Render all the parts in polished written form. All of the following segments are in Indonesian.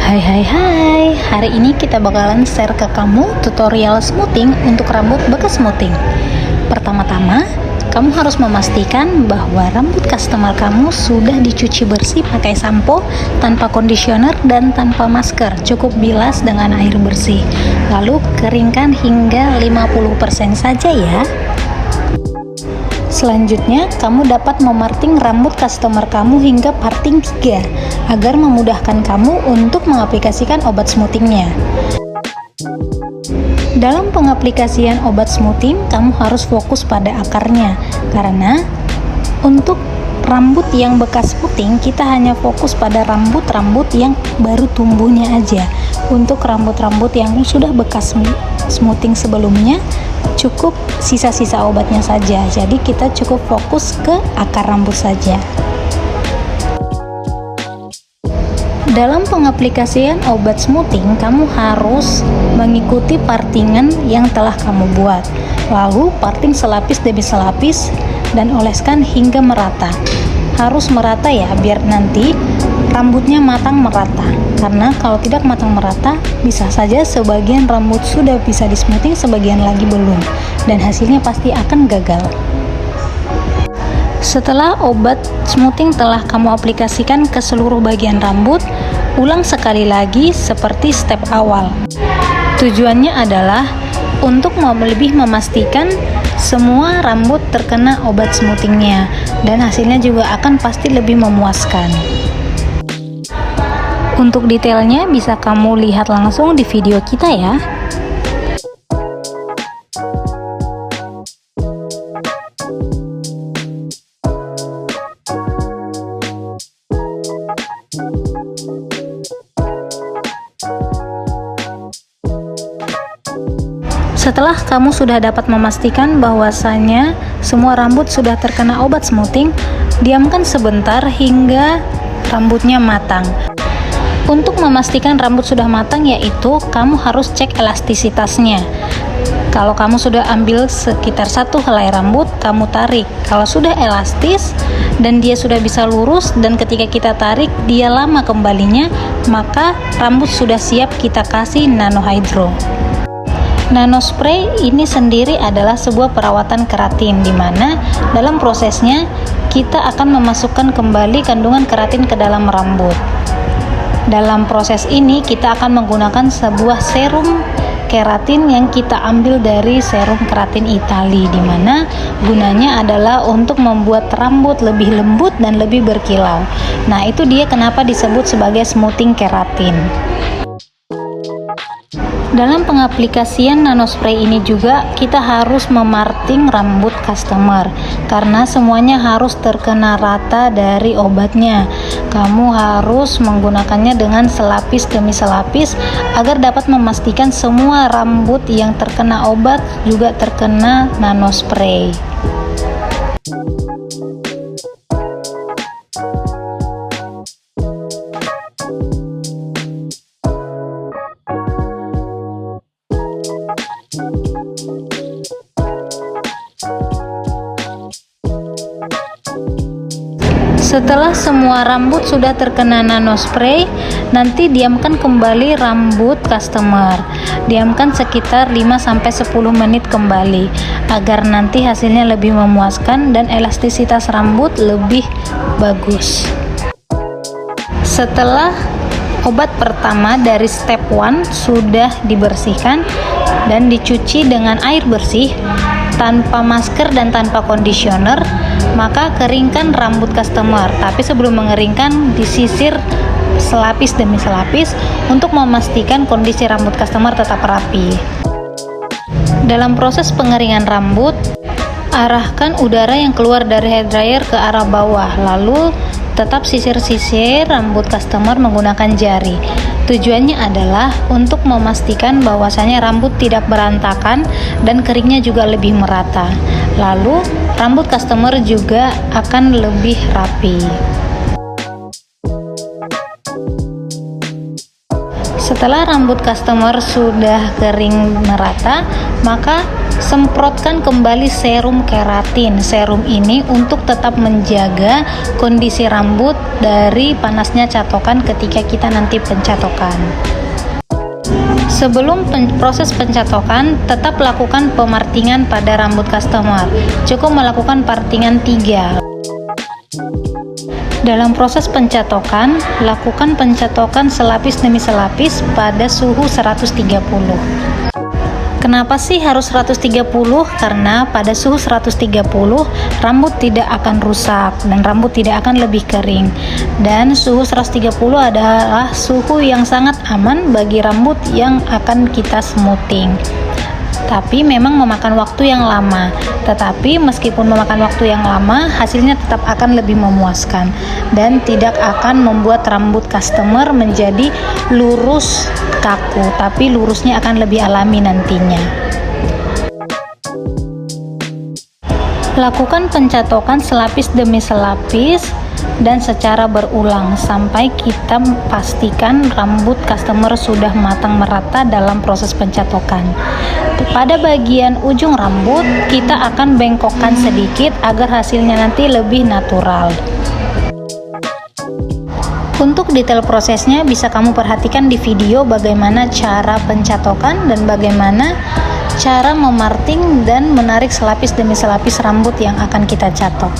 Hai, hari ini kita bakalan share ke kamu tutorial smoothing untuk rambut bekas smoothing. Pertama-tama, kamu harus memastikan bahwa rambut customer kamu sudah dicuci bersih pakai sampo, tanpa conditioner dan tanpa masker. Cukup bilas dengan air bersih. Lalu keringkan hingga 50% saja ya. Selanjutnya, kamu dapat memarting rambut customer kamu hingga parting 3 agar memudahkan kamu untuk mengaplikasikan obat smoothingnya. Dalam pengaplikasian obat smoothing, kamu harus fokus pada akarnya, karena untuk rambut yang bekas smoothing, kita hanya fokus pada rambut-rambut yang baru tumbuhnya aja. Untuk rambut-rambut yang sudah bekas smoothing sebelumnya, cukup sisa-sisa obatnya saja. Jadi kita cukup fokus ke akar rambut saja. Dalam pengaplikasian obat smoothing, kamu harus mengikuti partingan yang telah kamu buat. Lalu parting selapis demi selapis dan oleskan hingga merata. Harus merata ya, biar nanti rambutnya matang merata. Karena kalau tidak matang merata, bisa saja sebagian rambut sudah bisa di smoothing, sebagian lagi belum, dan hasilnya pasti akan gagal. Setelah obat smoothing telah kamu aplikasikan ke seluruh bagian rambut, ulang sekali lagi seperti step awal. Tujuannya adalah untuk lebih memastikan semua rambut terkena obat smoothingnya, dan hasilnya juga akan pasti lebih memuaskan. Untuk detailnya bisa kamu lihat langsung di video kita ya. Setelah kamu sudah dapat memastikan bahwasanya semua rambut sudah terkena obat smoothing, diamkan sebentar hingga rambutnya matang. Untuk memastikan rambut sudah matang, yaitu kamu harus cek elastisitasnya. Kalau kamu sudah ambil sekitar 1 helai rambut, kamu tarik. Kalau sudah elastis dan dia sudah bisa lurus, dan ketika kita tarik dia lama kembalinya, maka rambut sudah siap kita kasih nano hydro. Nano spray ini sendiri adalah sebuah perawatan keratin, di mana dalam prosesnya kita akan memasukkan kembali kandungan keratin ke dalam rambut. Dalam proses ini kita akan menggunakan sebuah serum keratin yang kita ambil dari serum keratin Itali, di mana gunanya adalah untuk membuat rambut lebih lembut dan lebih berkilau. Nah, itu dia kenapa disebut sebagai smoothing keratin. Dalam pengaplikasian nanospray ini juga kita harus memarting rambut customer, karena semuanya harus terkena rata dari obatnya. Kamu harus menggunakannya dengan selapis demi selapis agar dapat memastikan semua rambut yang terkena obat juga terkena nanospray. Setelah semua rambut sudah terkena nanospray, nanti diamkan kembali rambut customer. Diamkan sekitar 5-10 menit kembali agar nanti hasilnya lebih memuaskan dan elastisitas rambut lebih bagus. Setelah obat pertama dari step 1 sudah dibersihkan dan dicuci dengan air bersih tanpa masker dan tanpa conditioner, maka keringkan rambut customer. Tapi sebelum mengeringkan, disisir selapis demi selapis untuk memastikan kondisi rambut customer tetap rapi. Dalam proses pengeringan rambut, arahkan udara yang keluar dari hair dryer ke arah bawah, lalu tetap sisir-sisir rambut customer menggunakan jari. Tujuannya adalah untuk memastikan bahwasanya rambut tidak berantakan dan keringnya juga lebih merata. Lalu rambut customer juga akan lebih rapi. Setelah rambut customer sudah kering merata, maka semprotkan kembali serum keratin. Serum ini untuk tetap menjaga kondisi rambut dari panasnya catokan ketika kita nanti pencatokan. Sebelum proses pencatokan, tetap lakukan pemartingan pada rambut customer. Cukup melakukan partingan 3. Dalam proses pencatokan, lakukan pencatokan selapis demi selapis pada suhu 130. Kenapa sih harus 130? Karena pada suhu 130 rambut tidak akan rusak dan rambut tidak akan lebih kering. Dan suhu 130 adalah suhu yang sangat aman bagi rambut yang akan kita smoothing. Tapi memang memakan waktu yang lama. Tetapi meskipun memakan waktu yang lama, hasilnya tetap akan lebih memuaskan dan tidak akan membuat rambut customer menjadi lurus kaku, tapi lurusnya akan lebih alami nantinya. Lakukan pencatokan selapis demi selapis dan secara berulang sampai kita pastikan rambut customer sudah matang merata dalam proses pencatokan. Pada bagian ujung rambut kita akan bengkokkan sedikit agar hasilnya nanti lebih natural. Untuk detail prosesnya bisa kamu perhatikan di video bagaimana cara pencatokan dan bagaimana cara memarting dan menarik selapis demi selapis rambut yang akan kita catok.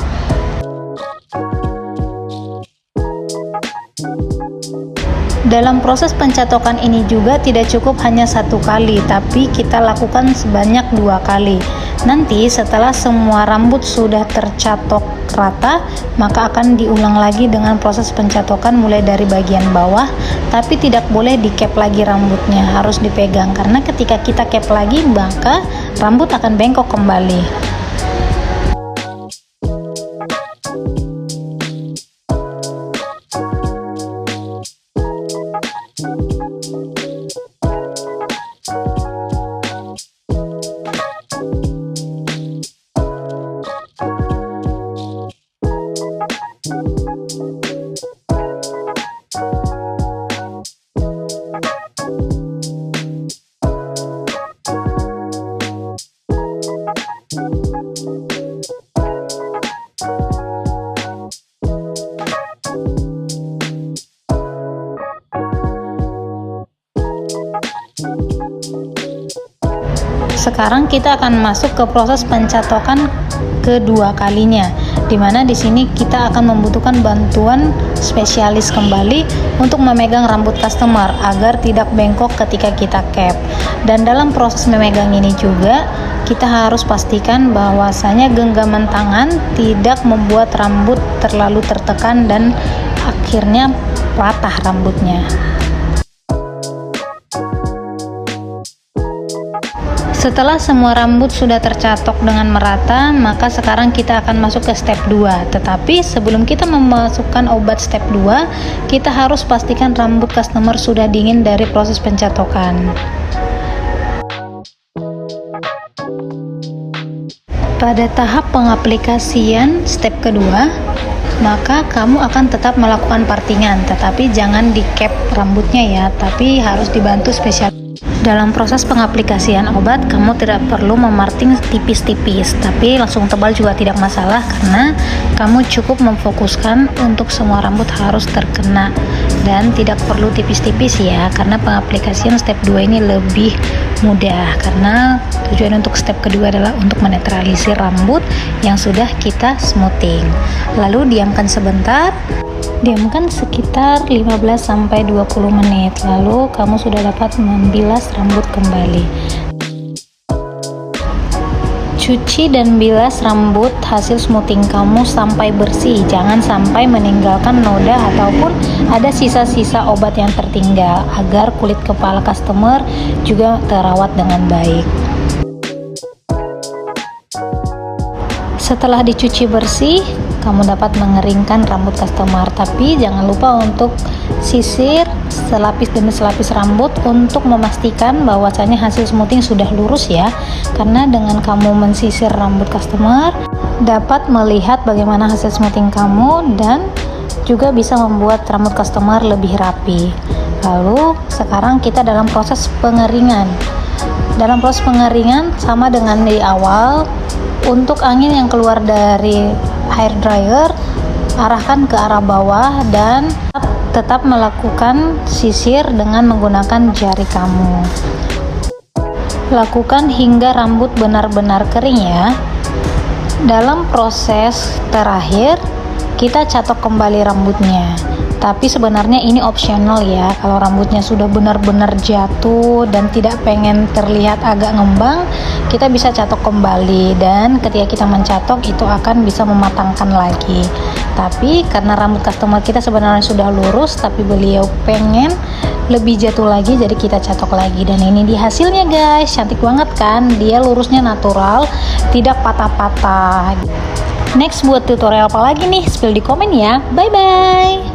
Dalam proses pencatokan ini juga tidak cukup hanya 1 kali, tapi kita lakukan sebanyak 2 kali. Nanti setelah semua rambut sudah tercatok rata, maka akan diulang lagi dengan proses pencatokan mulai dari bagian bawah, tapi tidak boleh di cap lagi rambutnya, harus dipegang karena ketika kita cap lagi maka rambut akan bengkok kembali. Sekarang kita akan masuk ke proses pencatokan kedua kalinya, dimana di sini kita akan membutuhkan bantuan spesialis kembali untuk memegang rambut customer agar tidak bengkok ketika kita cap. Dan dalam proses memegang ini juga kita harus pastikan bahwasanya genggaman tangan tidak membuat rambut terlalu tertekan dan akhirnya patah rambutnya. Setelah semua rambut sudah tercatok dengan merata, maka sekarang kita akan masuk ke step 2. Tetapi sebelum kita memasukkan obat step 2, kita harus pastikan rambut customer sudah dingin dari proses pencatokan. Pada tahap pengaplikasian step kedua, maka kamu akan tetap melakukan partingan, tetapi jangan di cap rambutnya ya, tapi harus dibantu spesial. Dalam proses pengaplikasian obat, kamu tidak perlu memarting tipis-tipis, tapi langsung tebal juga tidak masalah karena kamu cukup memfokuskan untuk semua rambut harus terkena dan tidak perlu tipis-tipis ya, karena pengaplikasian step 2 ini lebih mudah karena tujuan untuk step kedua adalah untuk menetralisir rambut yang sudah kita smoothing. Lalu diamkan sebentar. Diamkan sekitar 15-20 menit, lalu kamu sudah dapat membilas rambut kembali. Cuci dan bilas rambut hasil smoothing kamu sampai bersih, jangan sampai meninggalkan noda ataupun ada sisa-sisa obat yang tertinggal, agar kulit kepala customer juga terawat dengan baik. Setelah dicuci bersih, kamu dapat mengeringkan rambut customer, tapi jangan lupa untuk sisir selapis demi selapis rambut untuk memastikan bahwasanya hasil smoothing sudah lurus ya, karena dengan kamu mensisir rambut customer dapat melihat bagaimana hasil smoothing kamu dan juga bisa membuat rambut customer lebih rapi. Lalu sekarang kita dalam proses pengeringan. Dalam proses pengeringan sama dengan di awal, untuk angin yang keluar dari hair dryer arahkan ke arah bawah dan tetap melakukan sisir dengan menggunakan jari kamu. Lakukan hingga rambut benar-benar kering ya. Dalam proses terakhir kita catok kembali rambutnya, tapi sebenarnya ini opsional ya. Kalau rambutnya sudah benar-benar jatuh dan tidak pengen terlihat agak ngembang, kita bisa catok kembali, dan ketika kita mencatok itu akan bisa mematangkan lagi. Tapi karena rambut customer kita sebenarnya sudah lurus, tapi beliau pengen lebih jatuh lagi, jadi kita catok lagi. Dan ini di hasilnya guys, cantik banget kan, dia lurusnya natural, tidak patah-patah. Next buat tutorial apa lagi nih, spill di komen ya. Bye bye.